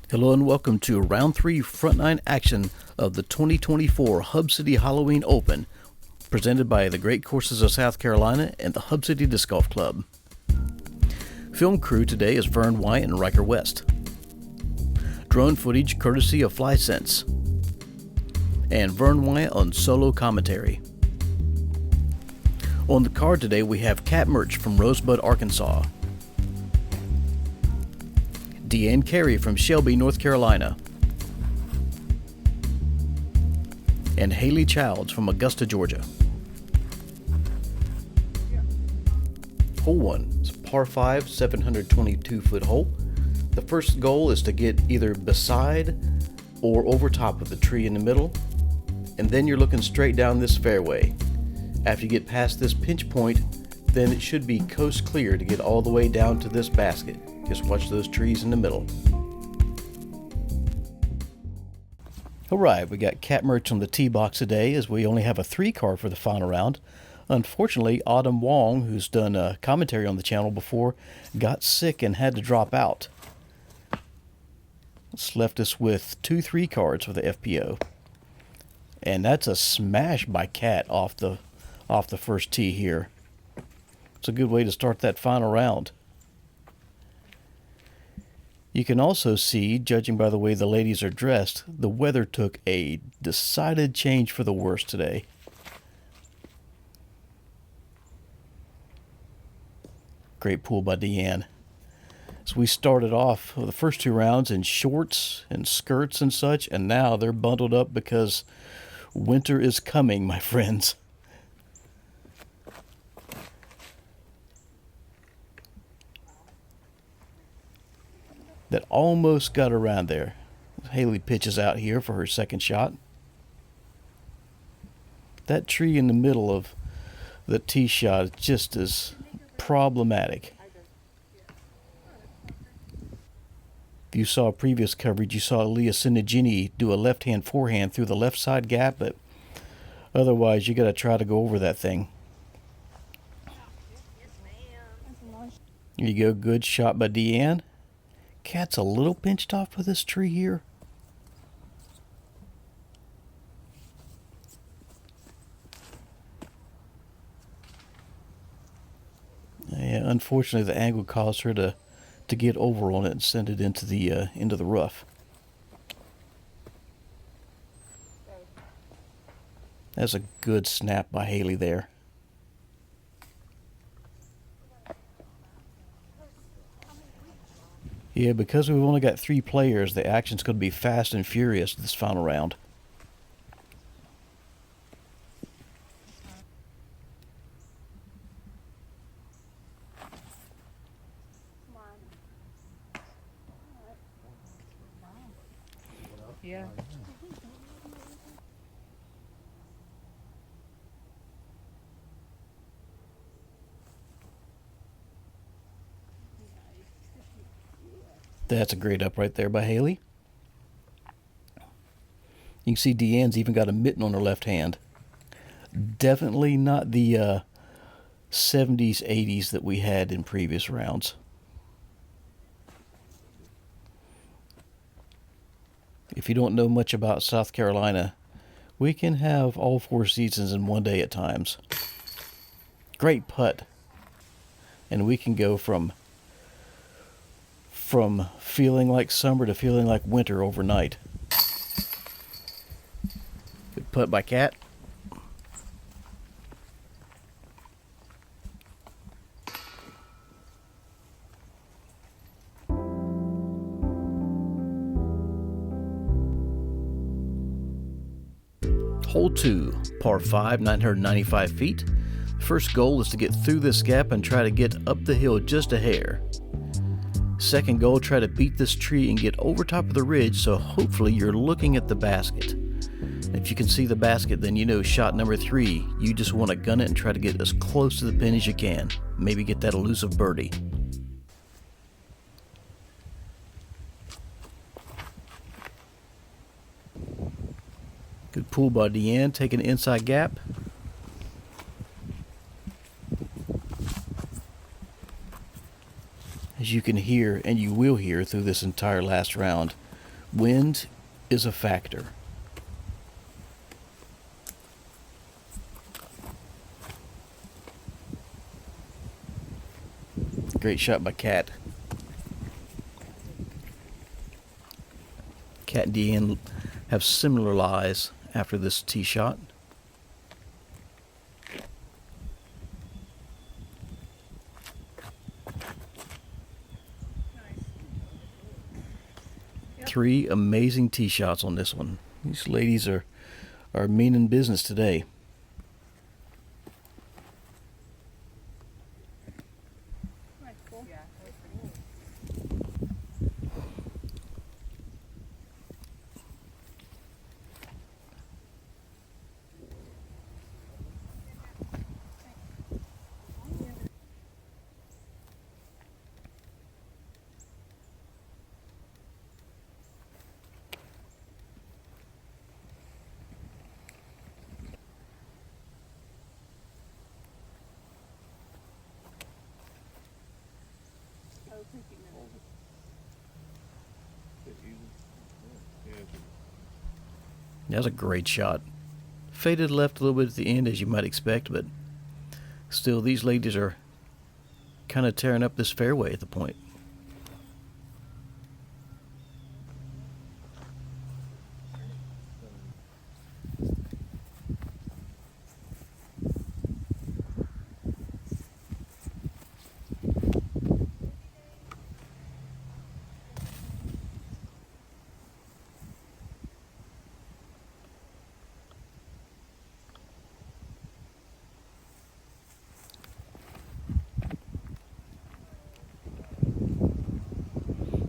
Hello and welcome to round 3 front 9 action of the 2024 Hub City Halloween Open, presented by the Great Courses of South Carolina and the Hub City Disc Golf Club. Film crew today is Vern Weygandt and Ryker West. Drone footage courtesy of FlySense. And Vern Weygandt on solo commentary. On the card today we have Mertsch from Rosebud, Arkansas. Deann Carey from Shelby, North Carolina. And Haley Childs from Augusta, Georgia. Hole 1 is par 5, 722-foot hole. The first goal is to get either beside or over top of the tree in the middle, and then you're looking straight down this fairway. After you get past this pinch point, then it should be coast clear to get all the way down to this basket. Just watch those trees in the middle. Alright, we got Mertsch on the tee box today as we only have a 3 card for the final round. Unfortunately, Autumn Wong, who's done commentary on the channel before, got sick and had to drop out. This left us with 2 3 cards for the FPO. And that's a smash by Cat off the first tee here. It's a good way to start that final round. You can also see, judging by the way the ladies are dressed, the weather took a decided change for the worse today. Great pool by Deann. So we started off the first 2 rounds in shorts and skirts and such, and now they're bundled up because winter is coming, my friends. That almost got around there. Haley pitches out here for her second shot. That tree in the middle of the tee shot is just as problematic. If you saw previous coverage, you saw Leah Sinigini do a left-hand forehand through the left side gap, but otherwise you got to try to go over that thing. Here you go, good shot by Deann. Cat's a little pinched off with this tree here. Yeah, unfortunately the angle caused her to get over on it and send it into the rough. That's a good snap by Haley there. Yeah, because we've only got 3 players, the action's going to be fast and furious this final round. Yeah. That's a great up right there by Haley. You can see Deann's even got a mitten on her left hand. Definitely not the 70s, 80s that we had in previous rounds. If you don't know much about South Carolina, we can have all 4 seasons in one day at times. Great putt. And we can go from feeling like summer to feeling like winter overnight. Good putt by Cat. Hole 2, par 5, 995 feet. First goal is to get through this gap and try to get up the hill just a hair. Second goal, try to beat this tree and get over top of the ridge, so hopefully you're looking at the basket. If you can see the basket, then you know shot number 3, you just want to gun it and try to get as close to the pin as you can. Maybe get that elusive birdie. Good pull by Deann, taking the inside gap. As you can hear, and you will hear through this entire last round, Wind is a factor. Great shot by Kat. Kat and Deann have similar lies after this tee shot. Three amazing tee shots on this one. These ladies are meaning business today. That was a great shot. Faded left a little bit at the end, as you might expect, but still, these ladies are kind of tearing up this fairway at the point.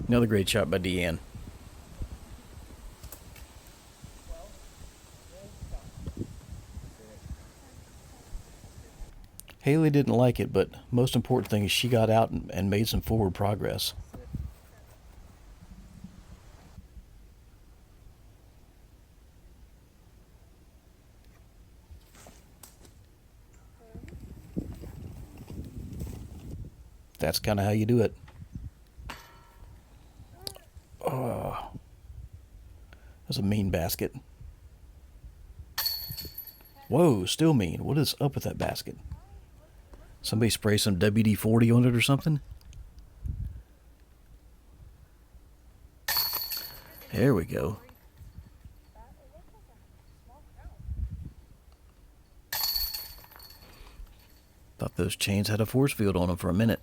Another great shot by Deann. Haley didn't like it, but most important thing is she got out and made some forward progress. That's kind of how you do it. Oh, that's a mean basket. Whoa, still mean. What is up with that basket? Somebody spray some WD-40 on it or something? There we go. Thought those chains had a force field on them for a minute.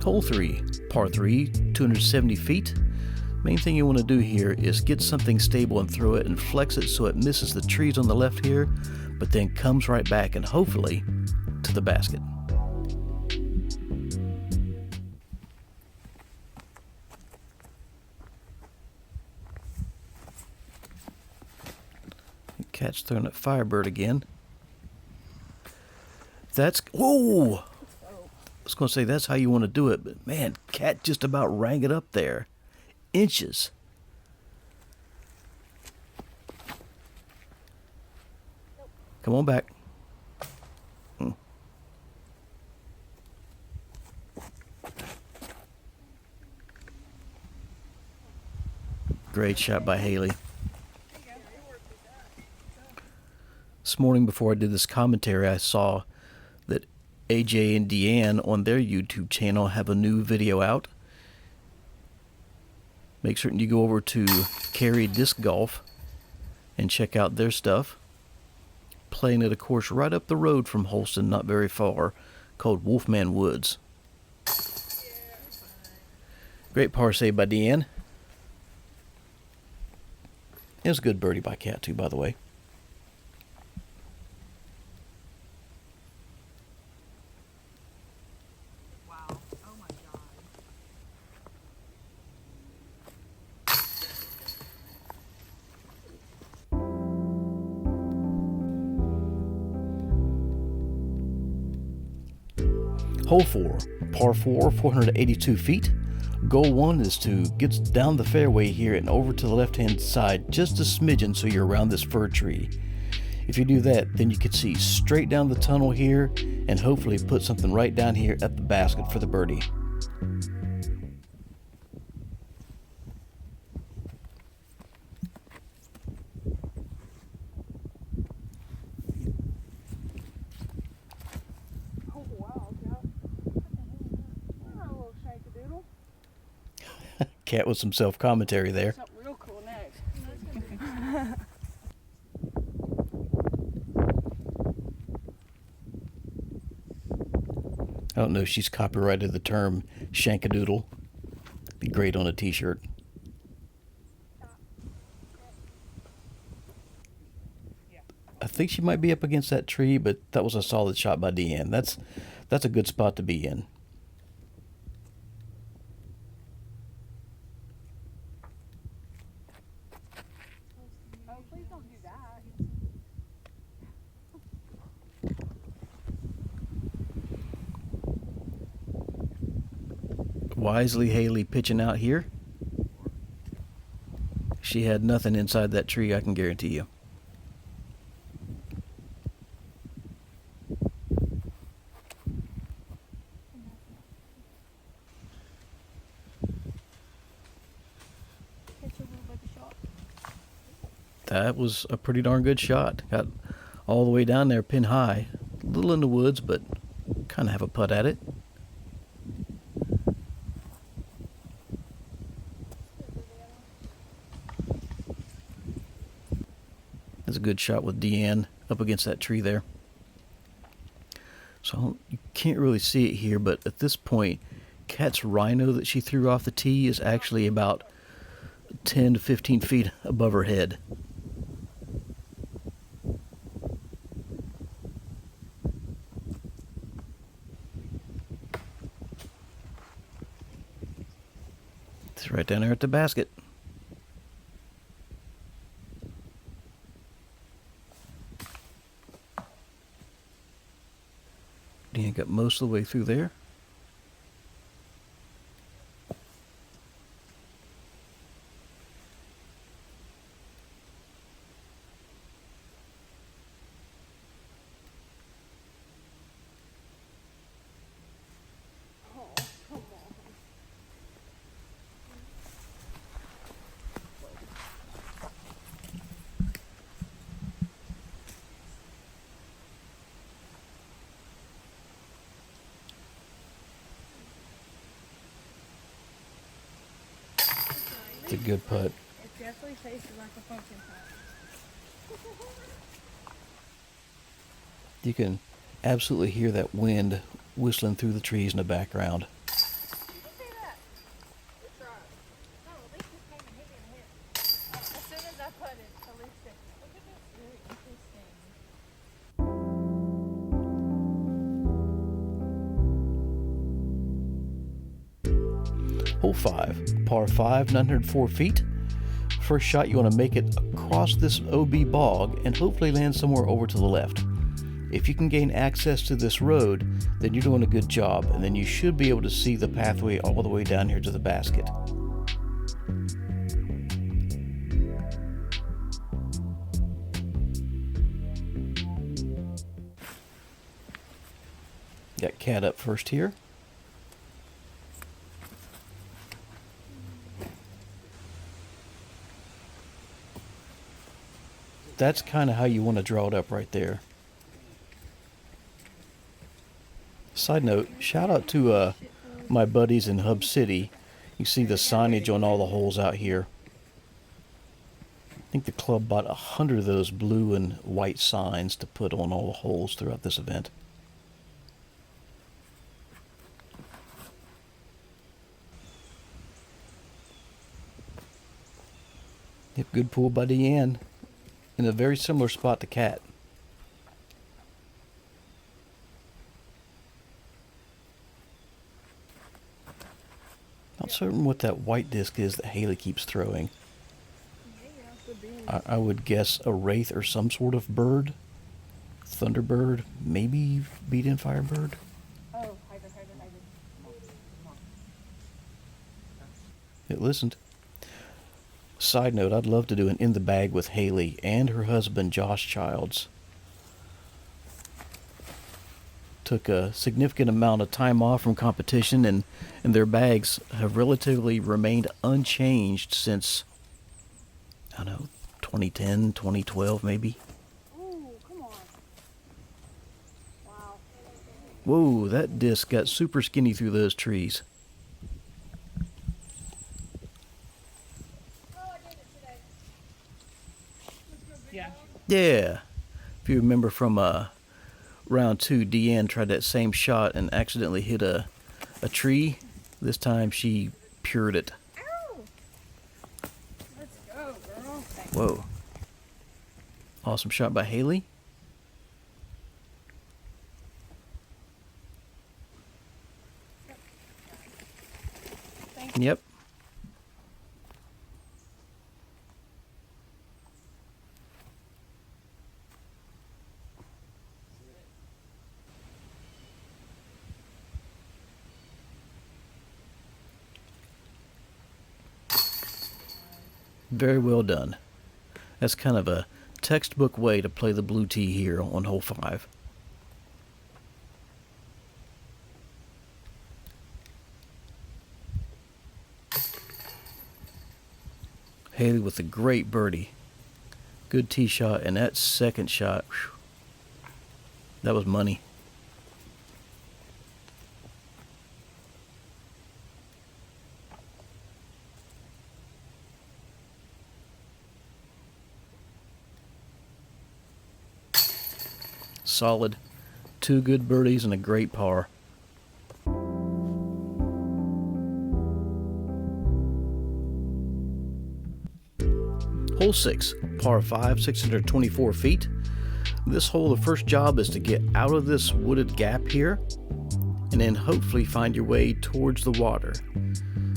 Hole 3, par 3, 270 feet. Main thing you want to do here is get something stable and throw it and flex it so it misses the trees on the left here, but then comes right back and hopefully to the basket. Cat's throwing at Firebird again. That's, whoa! I was going to say that's how you want to do it, but man, Cat just about rang it up there. Inches. Come on back. Great shot by Haley. This morning before I did this commentary, I saw that AJ and Deann on their YouTube channel have a new video out. Make certain you go over to Carey Disc Golf and check out their stuff. Playing at a course right up the road from Holston, not very far, called Wolfman Woods. Great par save by Deann. It was a good birdie by Cat too, by the way. Hole 4, par 4, 482 feet. Goal 1 is to get down the fairway here and over to the left-hand side just a smidgen so you're around this fir tree. If you do that, then you can see straight down the tunnel here and hopefully put something right down here at the basket for the birdie. Oh wow, Cat. You're a little shankadoodle. Cat with some self-commentary there. Something real cool next. I don't know if she's copyrighted the term shankadoodle. Be great on a t-shirt. I think she might be up against that tree, but that was a solid shot by Deann. That's a good spot to be in. Oh, please don't do that. Wisely Haley pitching out here. She had nothing inside that tree, I can guarantee you. That was a pretty darn good shot. Got all the way down there pin high. A little in the woods, but kind of have a putt at it. That's a good shot with Deann up against that tree there. So you can't really see it here, but at this point, Kat's rhino that she threw off the tee is actually about 10 to 15 feet above her head. It's right down there at the basket. Deann got most of the way through there. Oh, come on. It's a good putt. It definitely tasted like a pumpkin pie. You can absolutely hear that wind whistling through the trees in the background. Did you see that? Good try. No, at least it came and hit me in the head. As soon as I putted, at least it. Look at this. Very interesting. Hole 5, par 5, 904 feet. First shot, you want to make it across this OB bog and hopefully land somewhere over to the left. If you can gain access to this road, then you're doing a good job, and then you should be able to see the pathway all the way down here to the basket. Got Cat up first here. That's kind of how you want to draw it up right there. Side note, shout out to my buddies in Hub City. You see the signage on all the holes out here. I think the club bought 100 of those blue and white signs to put on all the holes throughout this event. Yep, good pull by Deann. In a very similar spot to Cat. Not certain what that white disc is that Haley keeps throwing. I would guess a wraith or some sort of bird. Thunderbird, maybe beat-in Firebird. Oh, Ryker. It listened. Side note, I'd love to do an In the Bag with Haley and her husband, Josh Childs. Took a significant amount of time off from competition, and their bags have relatively remained unchanged since, I don't know, 2010, 2012 maybe. Ooh, come on. Wow. Whoa, that disc got super skinny through those trees. Oh, I did it today. Yeah. Yeah. If you remember from round 2, Deann tried that same shot and accidentally hit a tree. This time she pured it. Ow! Let's go, girl. Whoa. Awesome shot by Haley. Thank you. Yep. Very well done. That's kind of a textbook way to play the blue tee here on hole 5. Haley with a great birdie. Good tee shot, and that second shot, whew, that was money. Solid. 2 good birdies and a great par. Hole 6, par 5, 624 feet. This hole, the first job is to get out of this wooded gap here, and then hopefully find your way towards the water.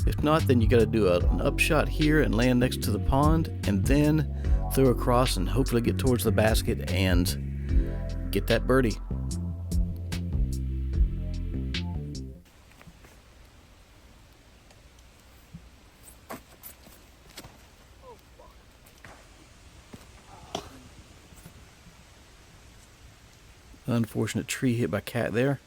If not, then you got to do an upshot here and land next to the pond, and then throw across and hopefully get towards the basket and get that birdie. Unfortunate tree hit by Cat there.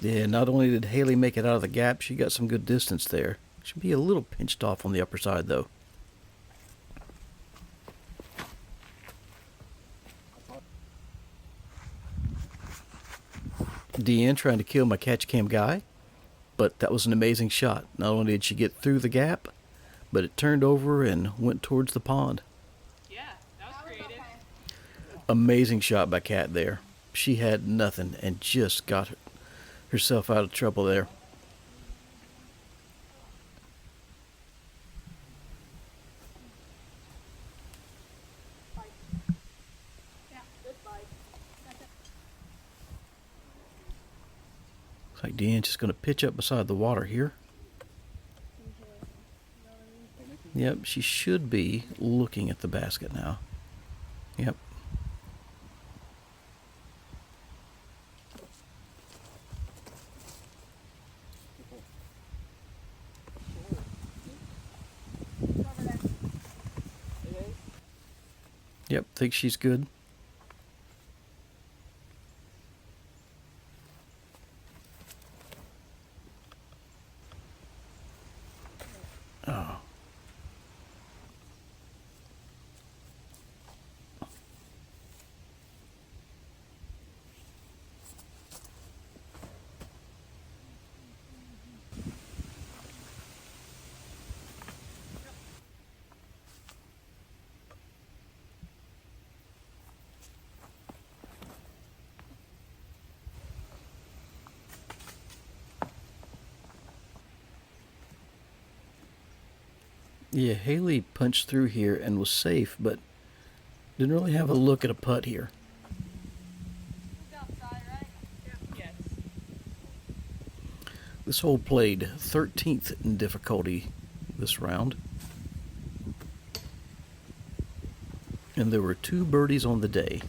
Yeah, not only did Haley make it out of the gap, she got some good distance there. Should be a little pinched off on the upper side though. Deann trying to kill my catch cam guy, but that was an amazing shot. Not only did she get through the gap, but it turned over and went towards the pond. Yeah, that was creative. Okay. Amazing shot by Cat there. She had nothing and just got herself out of trouble there. Yeah, good bite. Looks like Deann's just going to pitch up beside the water here. Yep, she should be looking at the basket now. Yep. Yep, think she's good. Oh. Yeah, Haley punched through here and was safe, but didn't really have a look at a putt here. It's outside, right? Yes. This hole played 13th in difficulty this round. And there were 2 birdies on the day.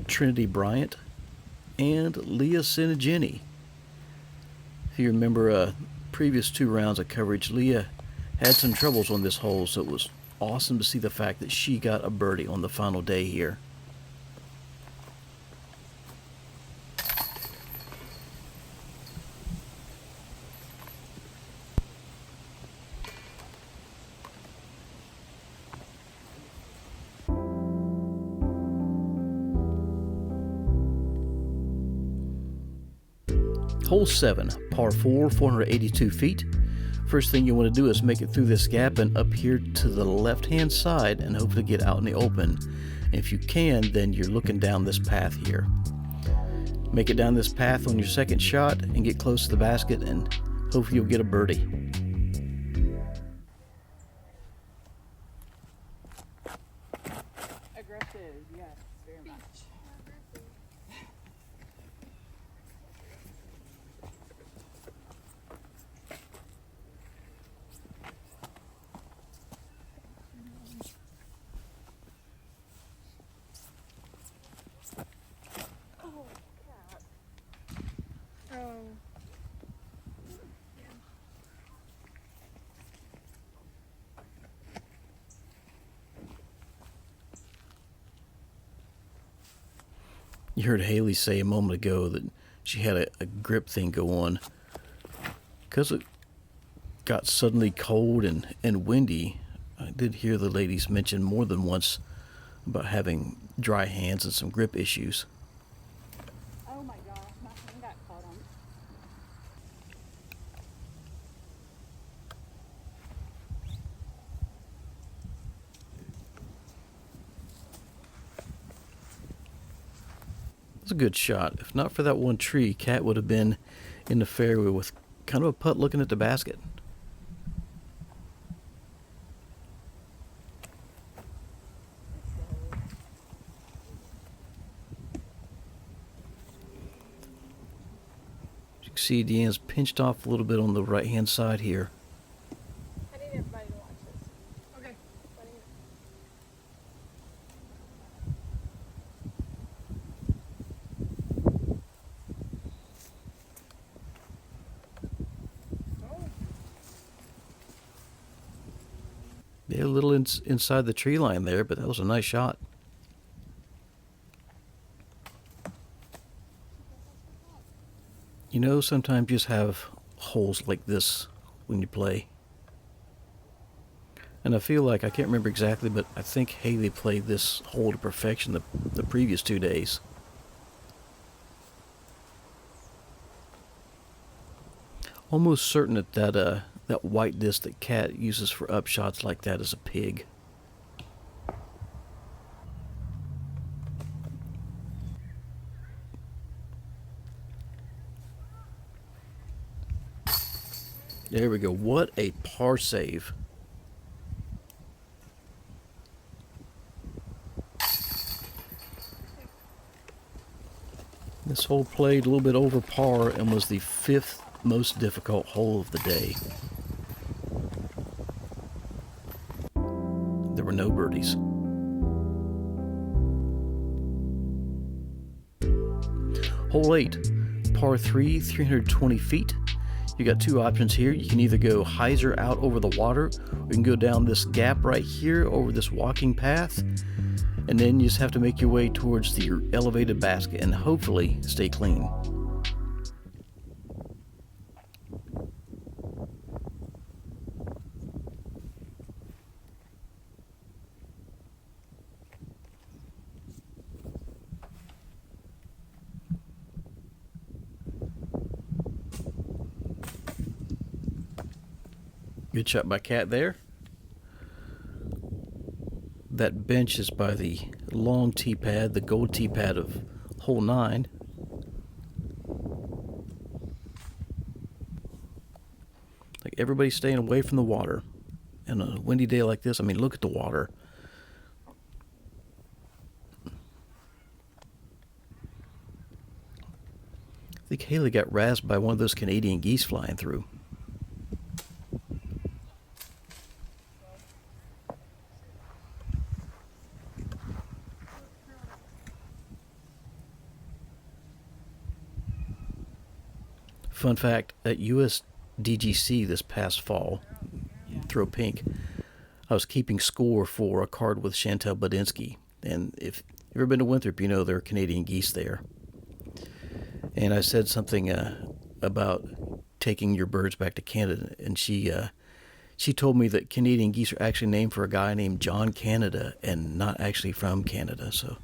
Trinity Bryant, and Leah Sinigini. If you remember previous 2 rounds of coverage, Leah had some troubles on this hole, so it was awesome to see the fact that she got a birdie on the final day here. Hole 7, par 4, 482 feet. First thing you want to do is make it through this gap and up here to the left-hand side and hopefully get out in the open. And if you can, then you're looking down this path here. Make it down this path on your second shot and get close to the basket, and hopefully you'll get a birdie. Aggressive, yes, very much. You heard Haley say a moment ago that she had a grip thing go on. Because it got suddenly cold and windy, I did hear the ladies mention more than once about having dry hands and some grip issues. Oh my gosh, my hand got caught on. It was a good shot. If not for that one tree, Kat would have been in the fairway with kind of a putt looking at the basket. As you can see, Deann's pinched off a little bit on the right-hand side here. I need everybody to watch this. Okay. Yeah, a little inside the tree line there, but that was a nice shot. You know, sometimes you just have holes like this when you play. And I feel like, I can't remember exactly, but I think Haley played this hole to perfection the previous 2 days. Almost certain that white disc that Kat uses for upshots like that is a pig. There we go. What a par save. This hole played a little bit over par and was the 5th most difficult hole of the day. There were no birdies. Hole 8, par 3, 320 feet. You got 2 options here. You can either go hyzer out over the water, or you can go down this gap right here over this walking path, and then you just have to make your way towards the elevated basket and hopefully stay clean. Good shot by Kat there. That bench is by the long tee pad, the gold tee pad of hole 9. Like, everybody's staying away from the water. And a windy day like this, I mean, look at the water. I think Haley got rasped by one of those Canadian geese flying through. Fun fact, at USDGC this past fall, Throw Pink, I was keeping score for a card with Chantel Badinsky. And if you've ever been to Winthrop, you know there are Canadian geese there. And I said something about taking your birds back to Canada, and she told me that Canadian geese are actually named for a guy named John Canada and not actually from Canada. So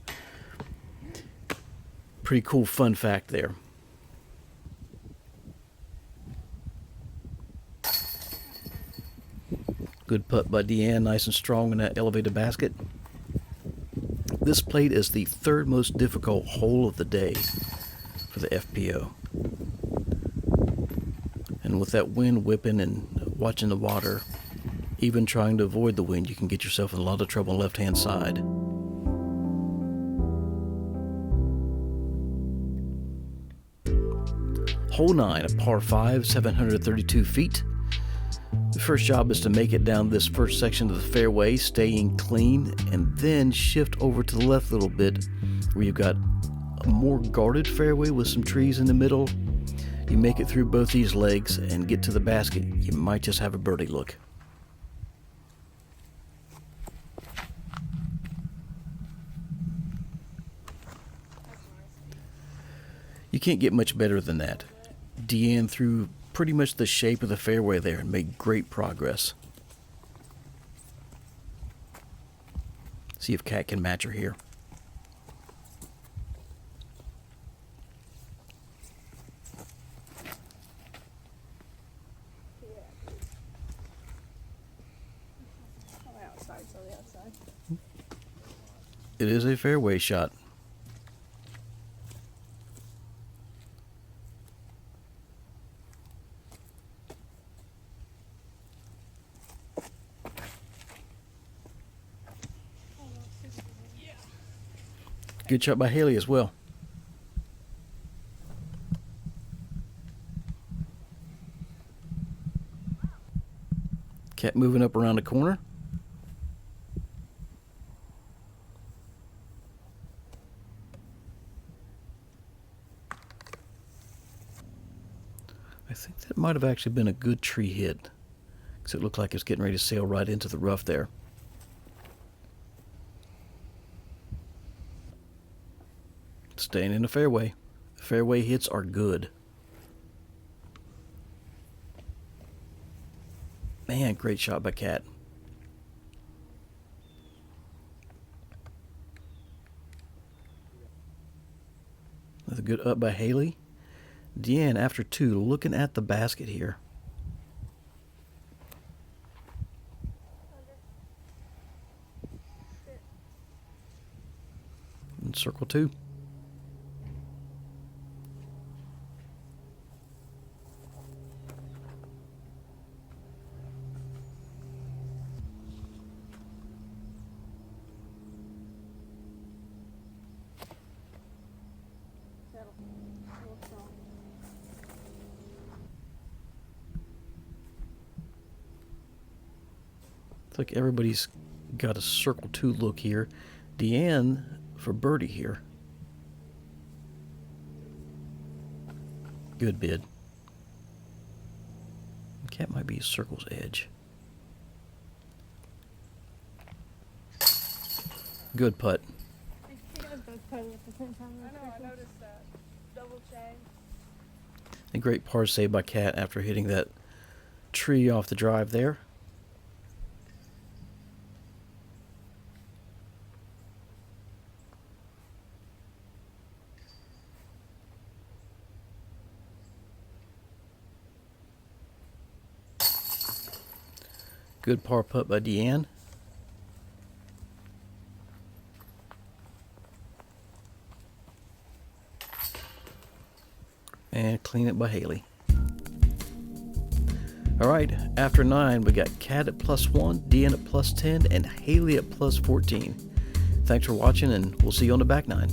pretty cool fun fact there. Good putt by Deann, nice and strong in that elevated basket. This plate is the third most difficult hole of the day for the FPO. And with that wind whipping and watching the water, even trying to avoid the wind, you can get yourself in a lot of trouble on the left-hand side. Hole 9, a par 5, 732 feet. The first job is to make it down this first section of the fairway, staying clean, and then shift over to the left a little bit where you've got a more guarded fairway with some trees in the middle. You make it through both these legs and get to the basket, you might just have a birdie look. You can't get much better than that. Deann threw pretty much the shape of the fairway there and made great progress. See if Kat can match her here. It is a fairway shot. Good shot by Haley as well. Cat moving up around the corner. I think that might have actually been a good tree hit, because it looked like it was getting ready to sail right into the rough there. Staying in the fairway. Fairway hits are good. Man, great shot by Kat. Another good up by Haley. Deann, after 2, looking at the basket here. And circle 2. Looks like everybody's got a circle 2 look here. Deann for birdie here. Good bid. Cat might be a circle's edge. Good putt. I know, I noticed that. Double chain. A great par save by Cat after hitting that tree off the drive there. Good par putt by Deann. And clean it by Haley. Alright, after 9, we got Kat at +1, Deann at +10, and Haley at +14. Thanks for watching, and we'll see you on the back 9.